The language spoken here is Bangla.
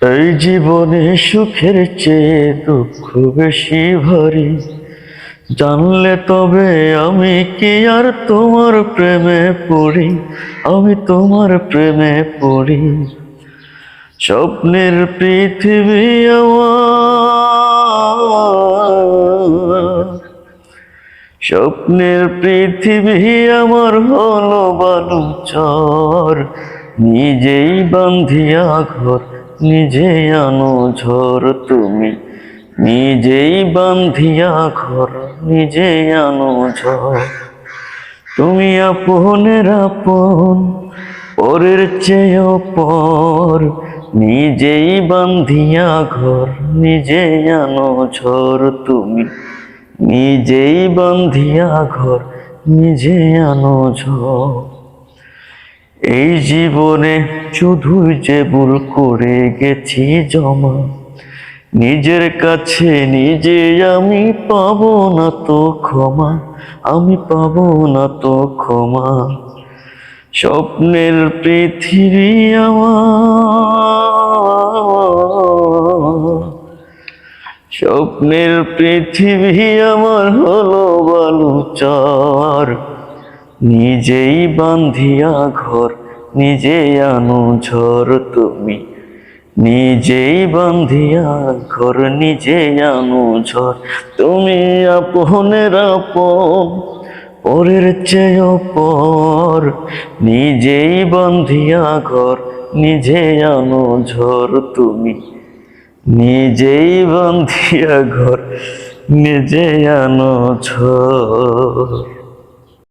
এই জীবনে সুখের চেয়ে দুঃখ বেশি ভারী, জানলে তবে আমি কি আর তোমার প্রেমে পড়ি, আমি তোমার প্রেমে পড়ি। স্বপ্নের পৃথিবী আমার, স্বপ্নের পৃথিবী আমার হলো বালুচর। নিজেই বান্ধিয়া ঘর, নিজেই আনো ঝড় তুমি। নিজেই বান্ধিয়া ঘর, নিজেই আনো ঝড়। তুমি আপনের আপন, পরের চেয়েও পর। নিজেই বান্ধিয়া ঘর, নিজেই আনো ঝড় তুমি। নিজেই বান্ধিয়া ঘর, নিজে আনো ঝড়। এই জীবনে শুধুই যে ভুল করে গেছি জমা, নিজের কাছে নিজে আমি পাবো না তো ক্ষমা, আমি পাবো না তো ক্ষমা। স্বপ্নের পৃথিবী আমার, স্বপ্নের পৃথিবী আমার হলো বালুচর। নিজেই বান্ধিয়া ঘর, নিজেই আনো ঝড় তুমি। নিজেই বান্ধিয়া ঘর, নিজেই আনো ঝড়। তুমি আপনের আপন, পরের চেয়েও পর। নিজেই বান্ধিয়া ঘর, নিজেই আনো ঝড় তুমি। নিজেই বান্ধিয়া ঘর, নিজে আনো ঝড়।